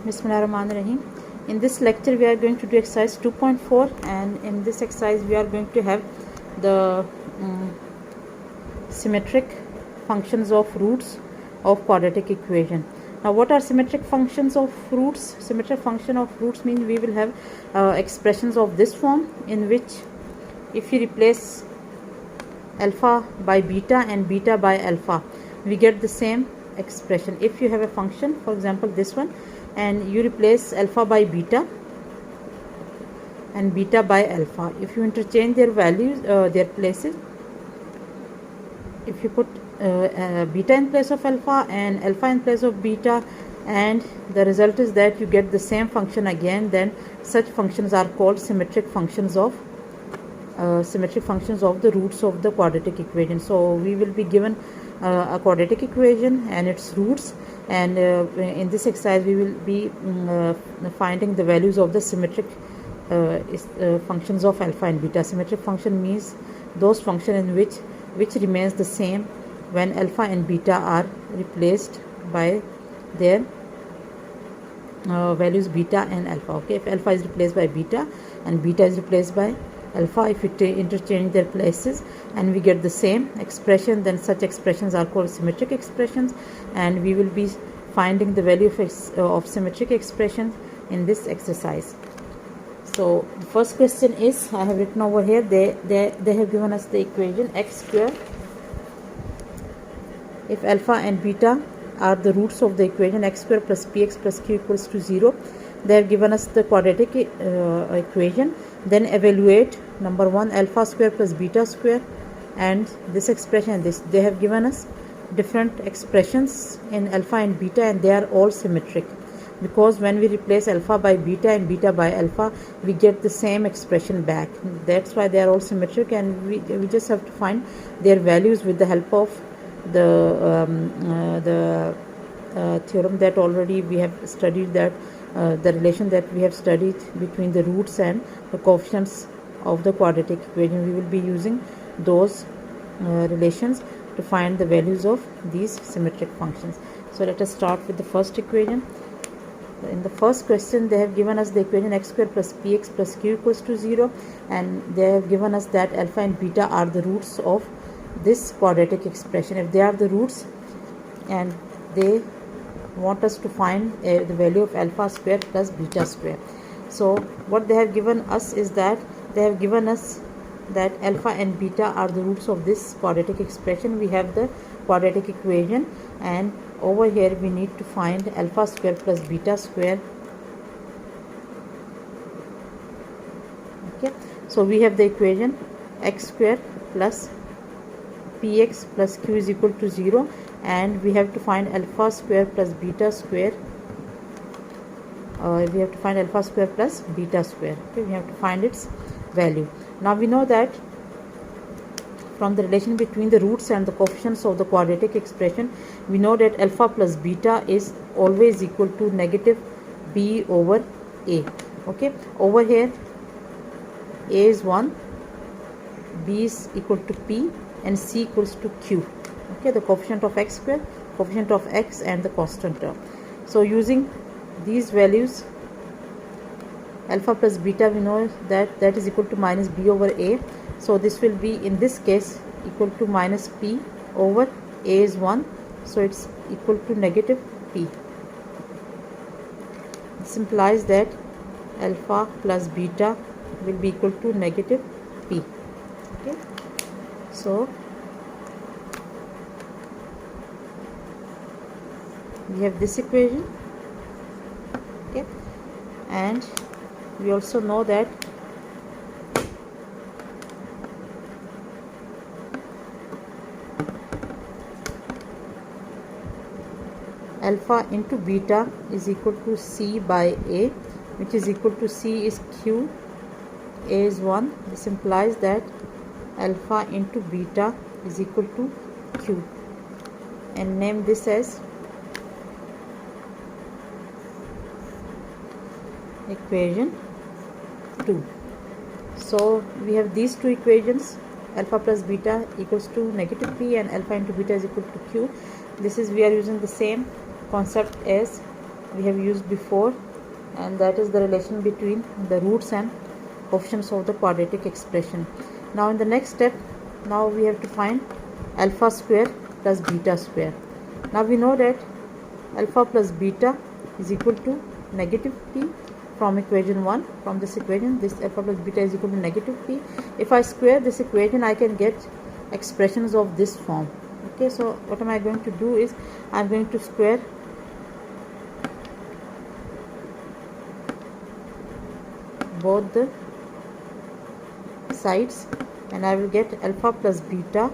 Bismillahirrahmanirrahim. In this lecture we are going to do exercise 2.4, and in this exercise we are going to have the symmetric functions of roots of quadratic equation. Now what are symmetric functions of roots? Symmetric function of roots means we will have expressions of this form, in which if you replace alpha by beta and beta by alpha, we get the same expression. If you have a function, for example this one, and you replace alpha by beta and beta by alpha, if you interchange their values, their places, if you put beta in place of alpha and alpha in place of beta, and the result is that you get the same function again, then such functions are called symmetric functions of the roots of the quadratic equation. So we will be given a quadratic equation and its roots, and in this exercise we will be finding the values of the symmetric functions of alpha and beta. Symmetric function means those functions in which remains the same when alpha and beta are replaced by their values beta and alpha. Okay, if alpha is replaced by beta and beta is replaced by alpha, if we interchange their places and we get the same expression, then such expressions are called symmetric expressions, and we will be finding the value of symmetric expressions in this exercise. So the first question is, I have written over here, they have given us the equation x square. If alpha and beta are the roots of the equation x square plus px plus q equals to 0, they have given us the quadratic equation. Then evaluate number 1 alpha square plus beta square and this expression and this. They have given us different expressions in alpha and beta, and they are all symmetric, because when we replace alpha by beta and beta by alpha, we get the same expression back. That's why they are all symmetric, and we just have to find their values with the help of the theorem that already we have studied, that the relation that we have studied between the roots and the coefficients of the quadratic equation. We will be using those relations to find the values of these symmetric functions. So let us start with the first equation. In the first question, they have given us the equation x square plus px plus q equals to 0, and they have given us that alpha and beta are the roots of this quadratic expression. If they are the roots, and they want us to find the value of alpha square plus beta square. So what they have given us is that they have given us that alpha and beta are the roots of this quadratic expression. We have the quadratic equation, and over here we need to find alpha square plus beta square. Okay, so we have the equation x square plus px plus q is equal to 0, and we have to find alpha square plus beta square. We have to find alpha square plus beta square. Okay, we have to find its value. Now we know that from the relation between the roots and the coefficients of the quadratic expression, we know that alpha plus beta is always equal to negative b over a. Okay, over here a is 1, b is equal to p, and c equals to q. Okay, the coefficient of x square, coefficient of x, and the constant term. So using these values, alpha plus beta, we know that is equal to minus b over a. So this will be, in this case, equal to minus p over a is 1, so it's equal to negative p. This implies that alpha plus beta will be equal to negative p. Okay, so we have this equation. Okay, and we also know that alpha into beta is equal to c by a, which is equal to c is q, a is 1. This implies that alpha into beta is equal to q, and name this as equation 2. So we have these two equations, alpha plus beta equals to negative p and alpha into beta is equal to q. This is, we are using the same concept as we have used before, and that is the relation between the roots and coefficients of the quadratic expression. Now in the next step, now we have to find alpha square plus beta square. Now we know that alpha plus beta is equal to negative p from equation 1. From this equation, this alpha plus beta is equal to negative p. If I square this equation, I can get expressions of this form. Okay, so what am I going to do is I am going to square both the sides, and I will get alpha plus beta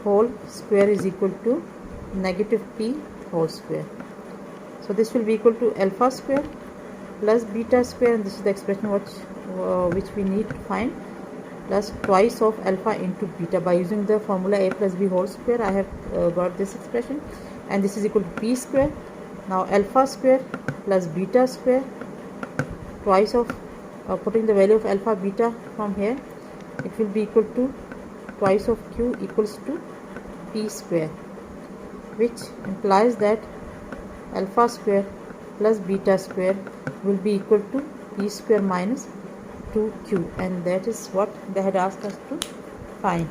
whole square is equal to negative p whole square. So this will be equal to alpha square plus beta square, and this is the expression which we need to find, plus twice of alpha into beta. By using the formula a plus b whole square, I have got this expression, and this is equal to p square. Now alpha square plus beta square, twice of putting the value of alpha beta from here, it will be equal to twice of q equals to p square, which implies that alpha square plus beta square will be equal to p square minus 2q, and that is what they had asked us to find.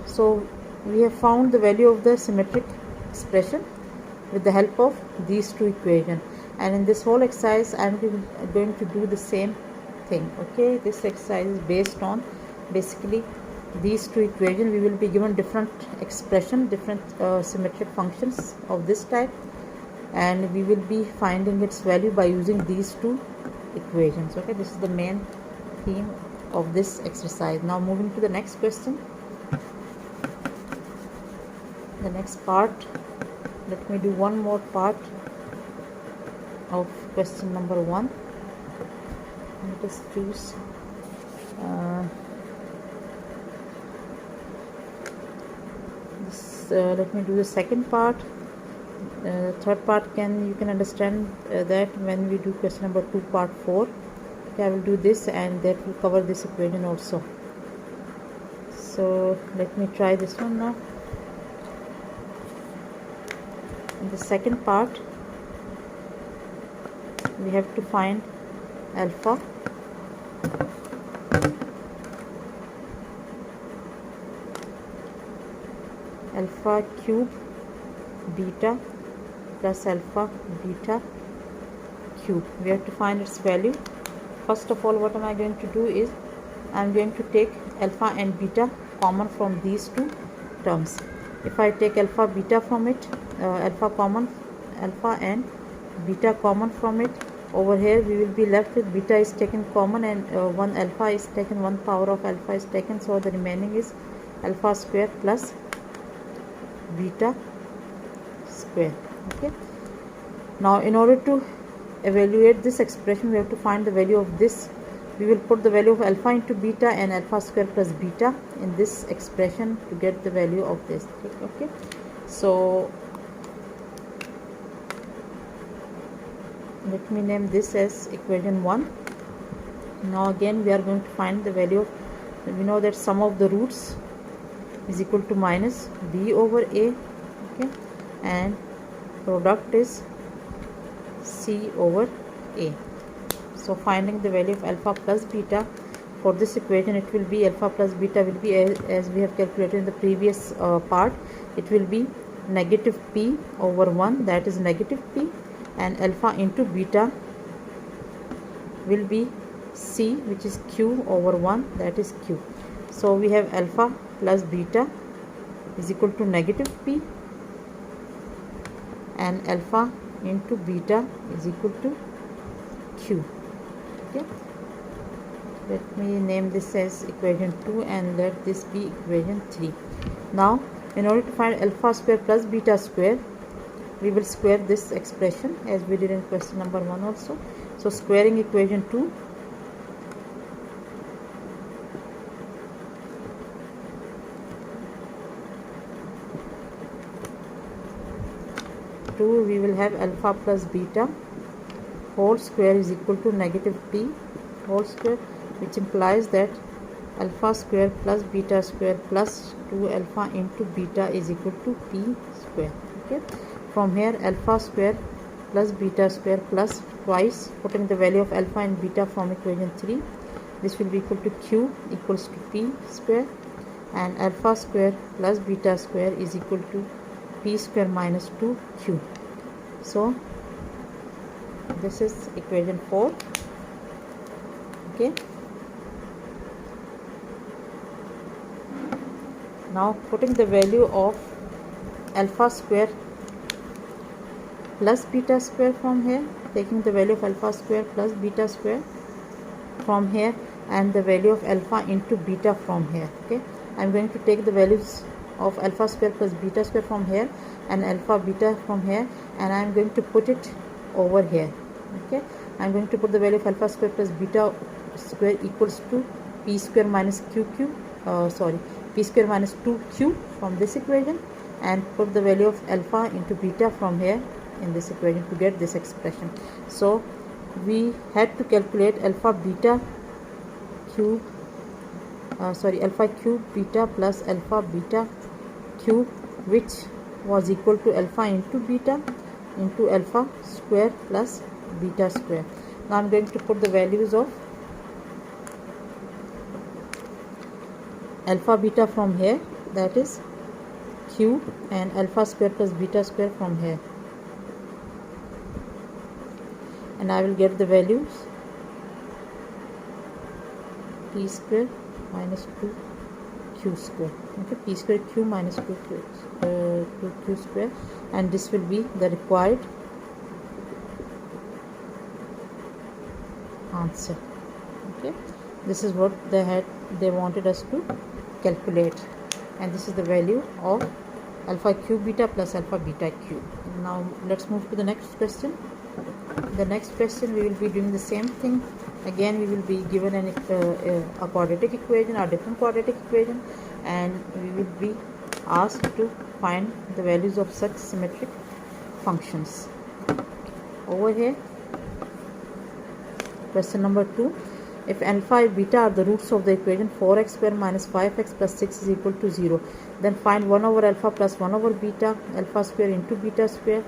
So we have found the value of the symmetric expression with the help of these two equations, and in this whole exercise I am going to do the same thing. Okay, this exercise is based on basically these two equations. We will be given different expression, different symmetric functions of this type, and we will be finding its value by using these two equations. Okay, this is the main theme of this exercise. Now moving to the next question, the next part. Let me do one more part of question number 1. Let us choose let me do the second part. Third part you can understand that when we do question number 2 part 4. Okay, I will do this, and that will cover this equation also. So let me try this one now. In the second part, we have to find alpha cube beta plus alpha beta cube. We have to find its value. First of all, what am I going to do is I am going to take alpha and beta common from these two terms. If I take alpha beta from it, alpha and beta common from it, over here we will be left with beta is taken common, and one alpha is taken, one power of alpha is taken, so the remaining is alpha square plus beta square. Okay, now in order to evaluate this expression, we have to find the value of this. We will put the value of alpha into beta and alpha square plus beta in this expression to get the value of this. Okay, so let me name this as equation 1. Now again we are going to find the value of, we know that sum of the roots is equal to minus b over a. Okay, and product is c over a. So finding the value of alpha plus beta for this equation, it will be alpha plus beta will be as we have calculated in the previous part. It will be negative p over 1, that is negative p, and alpha into beta will be c, which is q over 1, that is q. So we have alpha plus beta is equal to negative p, and alpha into beta is equal to q. Okay, let me name this as equation 2 and let this be equation 3. Now in order to find alpha square plus beta square, we will square this expression as we did in question number 1 also. So squaring equation 2, we will have alpha plus beta whole square is equal to negative p whole square, which implies that alpha square plus beta square plus 2 alpha into beta is equal to p square. Okay, from here alpha square plus beta square plus twice putting the value of alpha and beta from equation 3. This will be equal to q equals to p square, and alpha square plus beta square is equal to p square minus 2q. So this is equation 4. Okay, now putting the value of alpha square plus beta square from here, taking the value of alpha square plus beta square from here and the value of alpha into beta from here. Okay, I'm going to take the values of alpha square plus beta square from here and alpha beta from here, and I'm going to put it over here. Okay, I'm going to put the value of alpha square plus beta square equals to p square minus p square minus 2q from this equation, and put the value of alpha into beta from here in this equation to get this expression. So we had to calculate alpha cube beta plus alpha beta cube, which was equal to alpha into beta into alpha square plus beta square. Now I'm going to put the values of alpha beta from here, that is q, and alpha square plus beta square from here, and I will get the values p square minus 2q square. Okay, p square q minus 2q square, and this will be the required answer. Okay, this is what they wanted us to calculate, and this is the value of alpha cube beta plus alpha beta cube. Now let's move to the next question. The next question we will be doing the same thing. Again we will be given a quadratic equation or different quadratic equation, and we will be asked to find the values of such symmetric functions. Over here, question number 2. If alpha and beta are the roots of the equation 4x square minus 5x plus 6 is equal to 0, then find 1 over alpha plus 1 over beta, alpha square into beta square,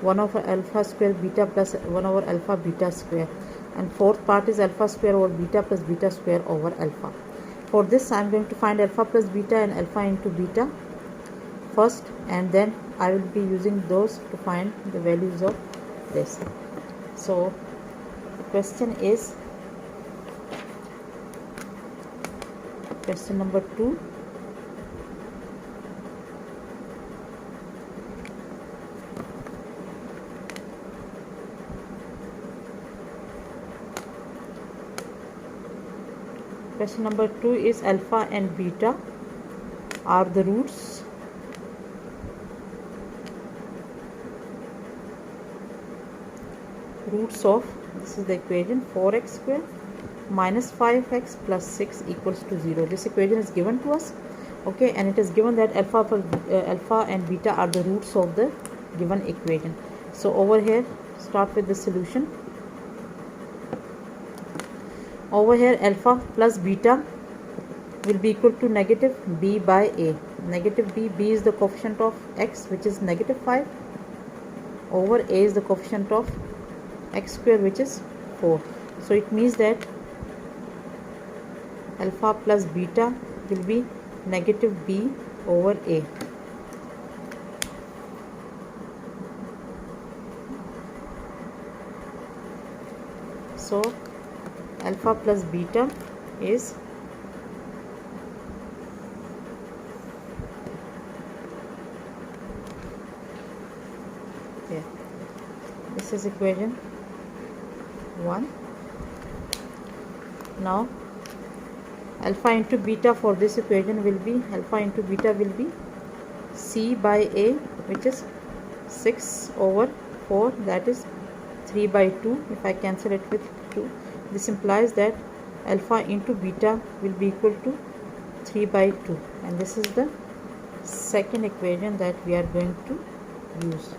1 over alpha square beta plus 1 over alpha beta square, and fourth part is alpha square over beta plus beta square over alpha. For this I am going to find alpha plus beta and alpha into beta first, and then I will be using those to find the values of this. So the question is question number 2. Question number 2 is alpha and beta are the roots of, this is the equation 4x square minus 5x plus 6 equals to 0. This equation is given to us. Okay, and it is given that alpha and beta are the roots of the given equation. So over here, start with the solution. Over here, alpha plus beta will be equal to negative b by a. Negative b is the coefficient of x, which is negative 5, over a is the coefficient of x square, which is 4. So it means that alpha plus beta will be negative b over a. So alpha plus beta is here. This is equation 1. Now alpha into beta for this equation will be, alpha into beta will be c by a, which is 6 over 4, that is 3 by 2. If I cancel it with 2, this implies that alpha into beta will be equal to 3 by 2, and this is the second equation that we are going to use.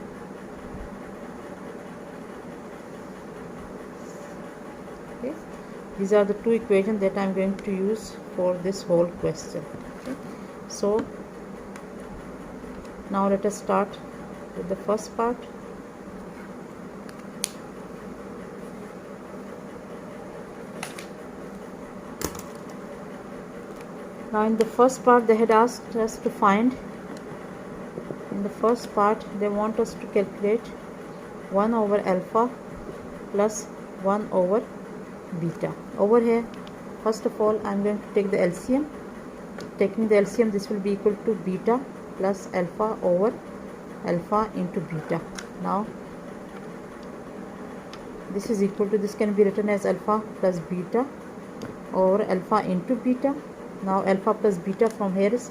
Okay, these are the two equations that I am going to use for this whole question. Okay, so now let us start with the first part. Now in the first part they had asked us to find, in the first part they want us to calculate 1 over alpha plus 1 over beta. Over here, first of all, I am going to take the LCM. Taking the LCM, this will be equal to beta plus alpha over alpha into beta. Now this is equal to, this can be written as alpha plus beta over alpha into beta. Now alpha plus beta from here is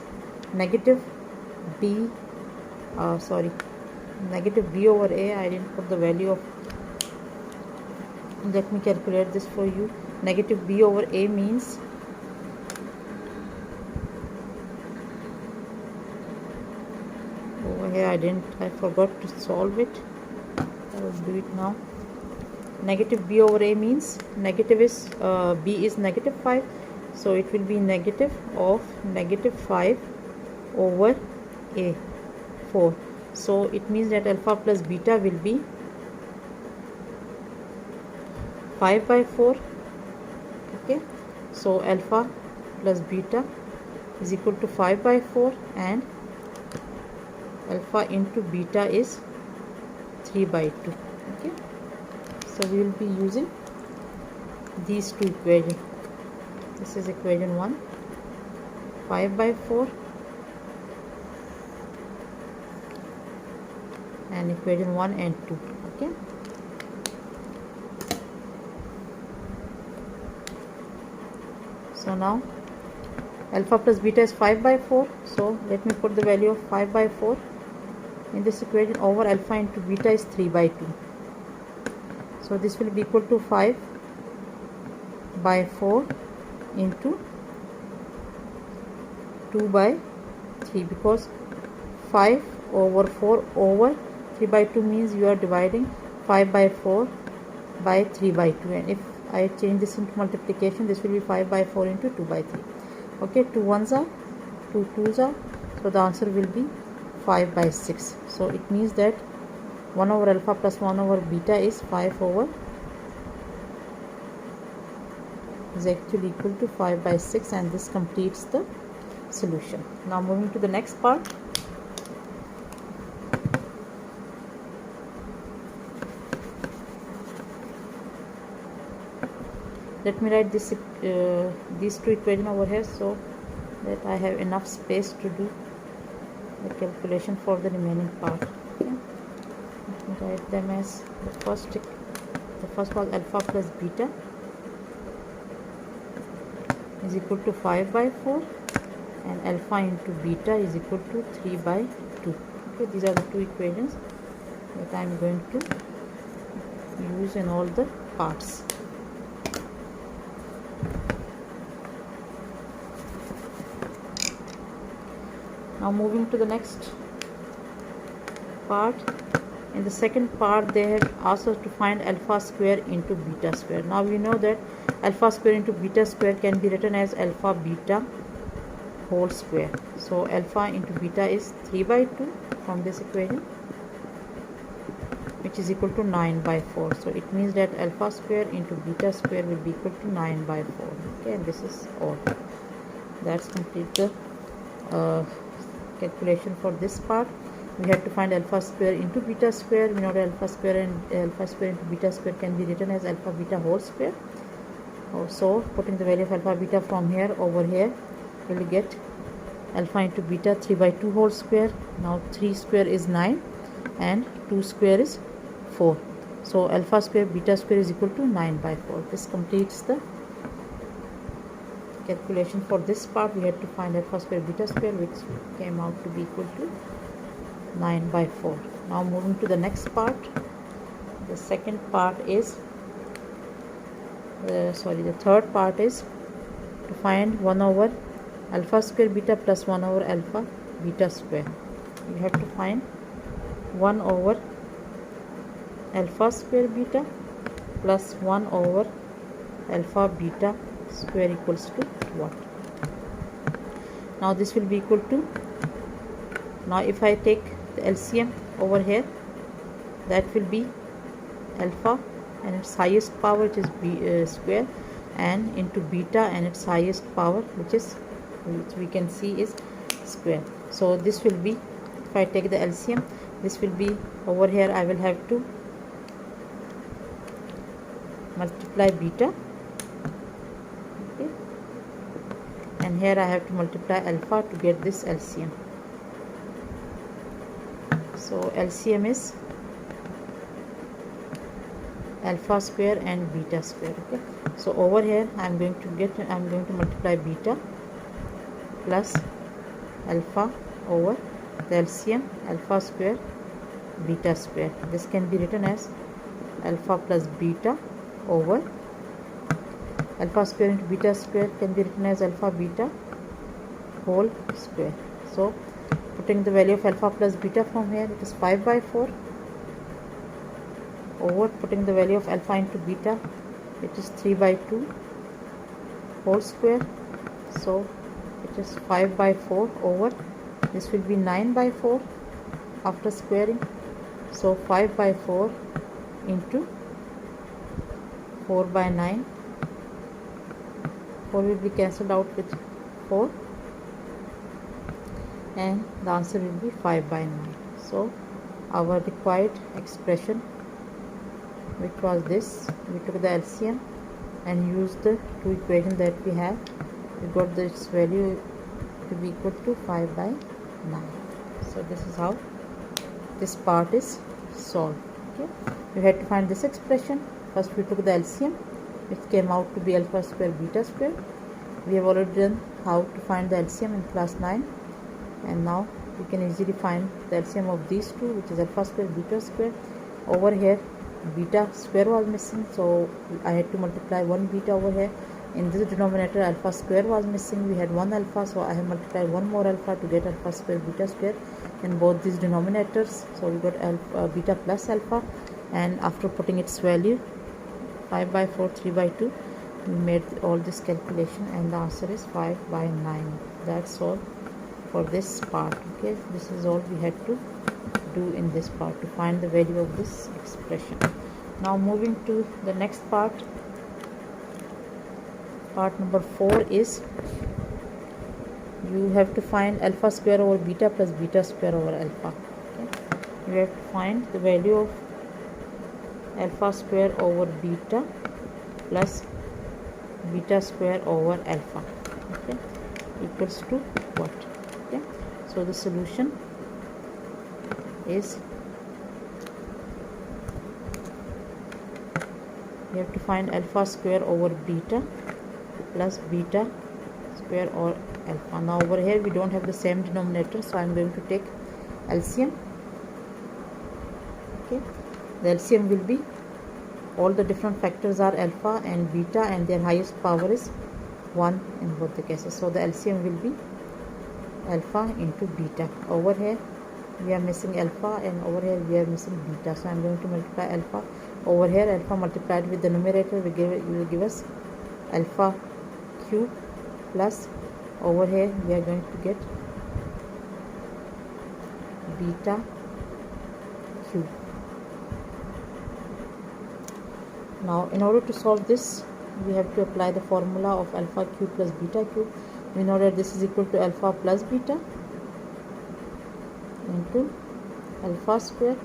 negative b over a. I didn't put the value of, let me calculate this for you. Negative b over a means over here I forgot to solve it. I will do it now. Negative b over a means negative is b is negative 5, so it will be negative of negative 5 over a 4. So it means that alpha plus beta will be 5 by 4. Okay, so alpha plus beta is equal to 5 by 4 and alpha into beta is 3 by 2. Okay, so we will be using these two equations. This is equation 1, 5 by 4, and equation 1 and 2. Okay, so now alpha plus beta is 5 by 4, so let me put the value of 5 by 4 in this equation. Over alpha into beta is 3 by 2, so this will be equal to 5 by 4 into 2 by 3, because 5 over 4 over 3 by 2 means you are dividing 5 by 4 by 3 by 2, and if I change this into multiplication, this will be 5 by 4 into 2 by 3. Okay, 2 ones are 2 twos are, so the answer will be 5 by 6. So it means that 1 over alpha plus 1 over beta is 5 over, is actually equal to 5 by 6, and this completes the solution. Now moving to the next part. Let me write this these two equations over here so that I have enough space to do the calculation for the remaining part. Okay, let me write them as the first was alpha plus beta is equal to 5 by 4 and alpha into beta is equal to 3 by 2. Okay, these are the two equations that I am going to use in all the parts. Now moving to the next part. In the second part they have asked us to find alpha square into beta square. Now we know that alpha square into beta square can be written as alpha beta whole square. So alpha into beta is 3 by 2 from this equation, which is equal to 9 by 4. So it means that alpha square into beta square will be equal to 9 by 4. Okay, and this is all. That's complete the calculation for this part. We have to find alpha square into beta square. We know that alpha square into beta square can be written as alpha beta whole square. So putting the value of alpha beta from here over here, we will get alpha into beta 3 by 2 whole square. Now 3 square is 9 and 2 square is 4. So alpha square beta square is equal to 9 by 4. This completes the calculation for this part. We had to find alpha square beta square, which came out to be equal to 9 by 4. Now moving to the next part. The second part is the third part is to find 1 over alpha square beta plus 1 over alpha beta square. We have to find 1 over alpha square beta plus 1 over alpha beta square equals to what? Now this will be equal to, now if I take the LCM over here, that will be alpha and its highest power, which is square, and into beta and its highest power, which we can see is square. So this will be, if I take the LCM, this will be over here, I will have to multiply beta, okay, and here I have to multiply alpha to get this LCM. So LCM is alpha square and beta square. Okay, so over here I'm going to multiply beta plus alpha over the LCM alpha square beta square. This can be written as alpha plus beta over alpha square into beta square can be written as alpha beta whole square. So putting the value of alpha plus beta from here, it is 5 by 4 over putting the value of alpha into beta, it is 3 by 2 whole square. So it is 5 by 4 over, this will be 9 by 4 after squaring. So 5 by 4 into 4 by 9, 4 will be cancelled out with 4 and the answer will be 5 by 9. So our required expression, which was this, we took the LCM and used the two equations that we have, we got this value to be equal to 5 by 9. So this is how this part is solved. Okay, we had to find this expression. First we took the LCM, which came out to be alpha square beta square. We have already done how to find the LCM in class 9, and now we can easily find the LCM of these two, which is alpha square beta square. Over here beta square was missing, so I had to multiply one beta over here. In this denominator alpha square was missing, we had one alpha, so I have multiplied one more alpha to get alpha square beta square in both these denominators. So we got alpha, beta plus alpha, and after putting its value 5 by 4, 3 by 2, we made all this calculation and the answer is 5 by 9. That's all for this part. Okay, this is all we had to do in this part to find the value of this expression. Now moving to the next part, part number 4 is you have to find alpha square over beta plus beta square over alpha. Okay, you have to find the value of alpha square over beta plus beta square over alpha, okay, equals to what? Okay, so the solution is, you have to find alpha square over beta plus beta square or alpha. Now over here we don't have the same denominator, so I am going to take LCM. Okay, the LCM will be, all the different factors are alpha and beta and their highest power is 1 in both the cases. So the LCM will be alpha into beta. Over here we are missing alpha and over here we are missing beta, so I am going to multiply alpha. Over here alpha multiplied with the numerator will give us alpha cube plus, over here we are going to get beta cube. Now in order to solve this, we have to apply the formula of alpha cube plus beta cube. We know that this is equal to alpha plus beta into alpha square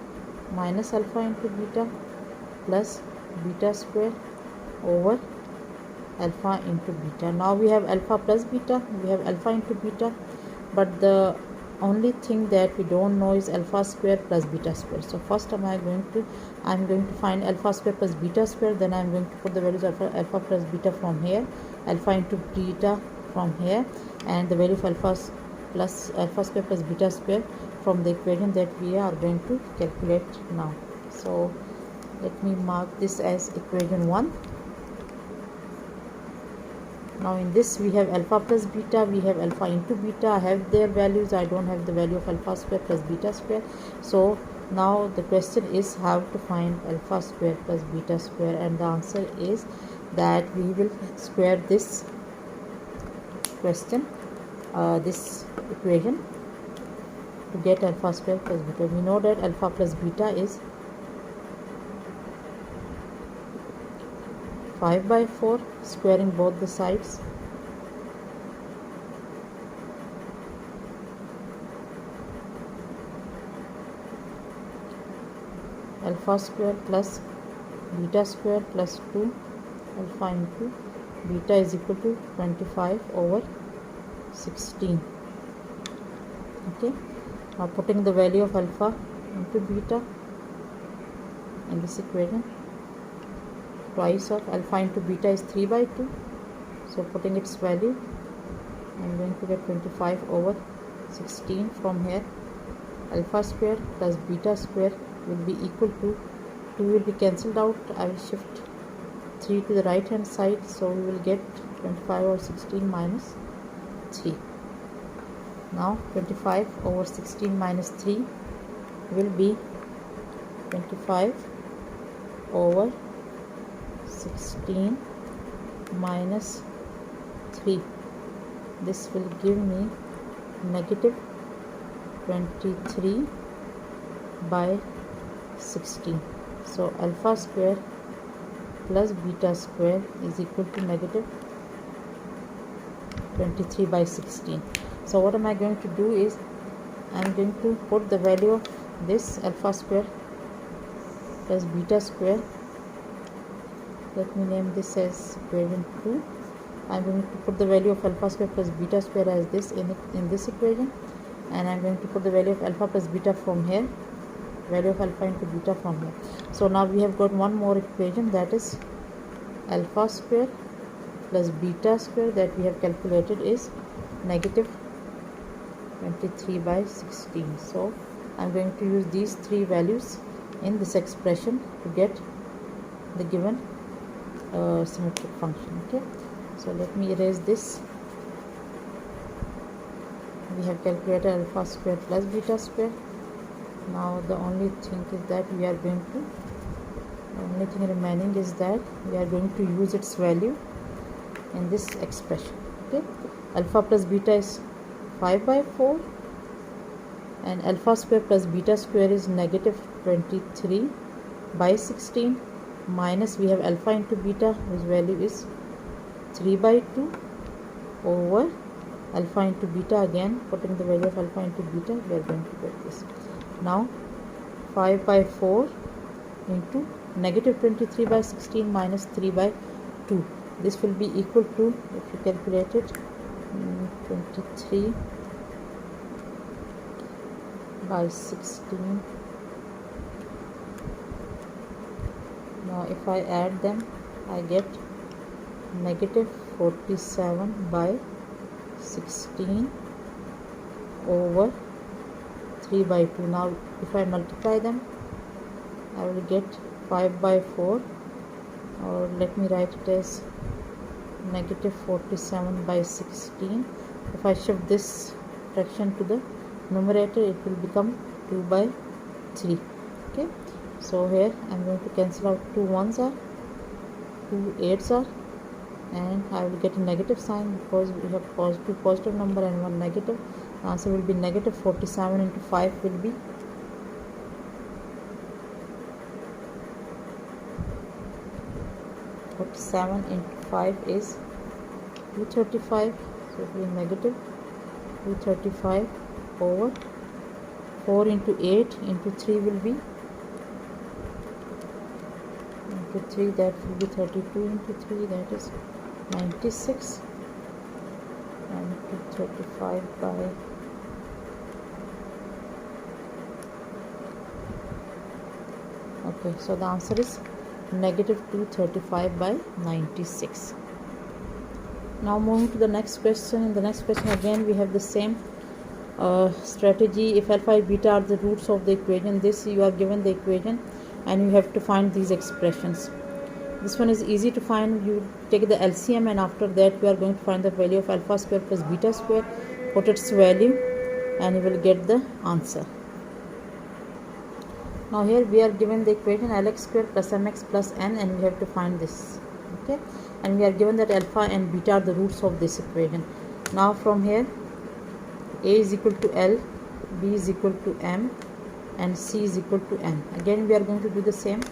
minus alpha into beta plus beta square over alpha into beta. Now we have alpha plus beta, we have alpha into beta, but the only thing that we don't know is alpha square plus beta square. So first I am going to find alpha square plus beta square, then I am going to put the values of alpha plus beta from here, alpha into beta from here, and the value of alpha square plus beta square from the equation that we are going to calculate now. So let me mark this as equation 1. Now in this we have alpha plus beta, we have alpha into beta, I have their values, I don't have the value of alpha square plus beta square. So now the question is how to find alpha square plus beta square, and the answer is that we will square this question, this equation to get alpha square plus beta. We know that alpha plus beta is 5 by 4, squaring both the sides. Alpha square plus beta square plus 2 alpha into beta is equal to 25 over 16. Okay, now putting the value of alpha into beta in this equation, twice of alpha into beta is 3 by 2, so putting its value I'm going to get 25 over 16. From here alpha square plus beta square will be equal to 2 will be cancelled out. I will shift 3 to the right hand side, so we will get 25 over 16 minus 3. Now 25 over 16 minus 3 will be 25 over 16 minus 3. This will give me negative 23 by 16. So alpha square plus beta square is equal to negative 23 by 16. So what am I going to do is I am going to put the value of this alpha square plus beta square. Let me name this as equation 2. I am going to put the value of alpha square plus beta square as this in this equation, and I am going to put the value of alpha plus beta from here, value of alpha into beta from here. So now we have got one more equation, that is alpha square plus beta square that we have calculated is negative 23 by 16. So I am going to use these three values in this expression to get the given symmetric function. Okay, so let me erase this. We have calculated alpha square plus beta square. Now the only thing is that we are going to, the only thing remaining is that we are going to use its value in this expression. Okay, alpha plus beta is 5 by 4 and alpha square plus beta square is negative 23 by 16 minus we have alpha into beta whose value is 3 by 2 over alpha into beta. Again putting the value of alpha into beta, we are going to get this. Now 5 by 4 into negative 23 by 16 minus 3 by 2. This will be equal to, if you calculate it, 23 by 16. Now if I add them, I get negative 47 by 16 over 3 by 2. Now if I multiply them, I will get 5 by 4, or let me write it as negative 47 by 16. If I shift this fraction to the numerator, it will become 2 by 3. Okay, so here I am going to cancel out 2 1s are, 2 8s are, and I will get a negative sign because we have two positive number and one negative. The answer will be negative 47 into 5 will be 47 into 5 is 235, so it will be negative 235 over 4 into 8 into 3 will be into 3, that will be 32 into 3, that is 96, and 235 by okay, so the answer is negative 235 by 96. Now moving to the next question. In the next question again we have the same strategy. If alpha and beta are the roots of the equation, this you are given the equation and you have to find these expressions. This one is easy to find. You take the LCM and after that we are going to find the value of alpha square plus beta square, put its value and you will get the answer. Now here we are given the equation Lx square plus mx plus n and we have to find this. Okay, and we are given that alpha and beta are the roots of this equation. Now from here a is equal to L, B is equal to M, and C is equal to N. Again we are going to do the same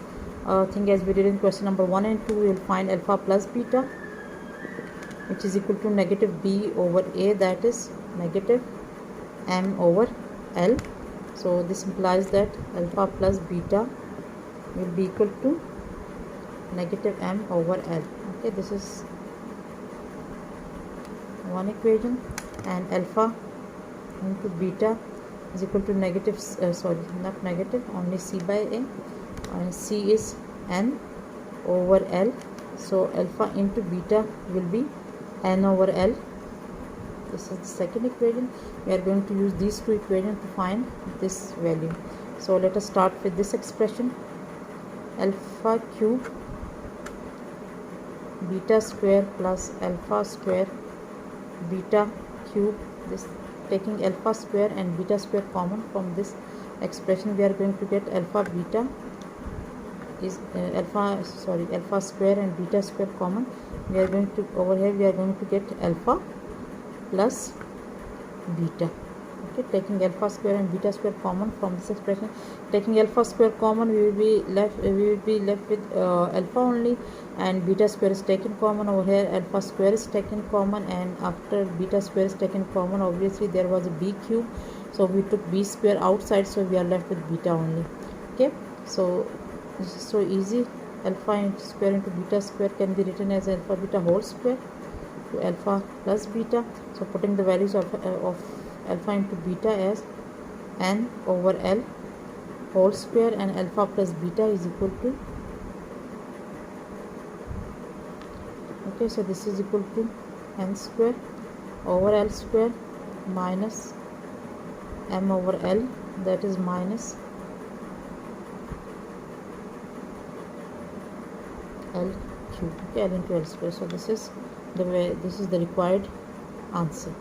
thing as we did in question number 1 and 2. We will find alpha plus beta, which is equal to negative B over A, that is negative M over L. So this implies that alpha plus beta will be equal to negative M over L. Okay, this is one equation, and alpha into beta is equal to negative, not negative, only C by A, and C is N over L. So alpha into beta will be N over L. This is the second equation. We are going to use these two equations to find this value. So let us start with this expression: alpha cube beta square plus alpha square beta cube. This, taking alpha square and beta square common from this expression, we are going to get alpha beta is alpha square and beta square common. We are going to, over here we are going to get alpha plus beta. Okay, taking alpha square and beta square common from this expression, taking alpha square common, we will be left with alpha only, and beta square is taken common. Over here alpha square is taken common, and after beta square is taken common, obviously there was a b cube, so we took b square outside, so we are left with beta only. Okay, so this is so easy. Alpha square into beta square can be written as alpha beta whole square to alpha plus beta. So putting the values of alpha into beta as N over L whole square, and alpha plus beta is equal to, okay, so this is equal to N square over L square minus M over L, that is minus L cube. Okay, L into L square. So this is the way, this is the required answer.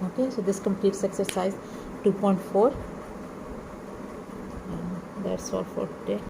Okay, so this completes exercise 2.4, and that's all for today.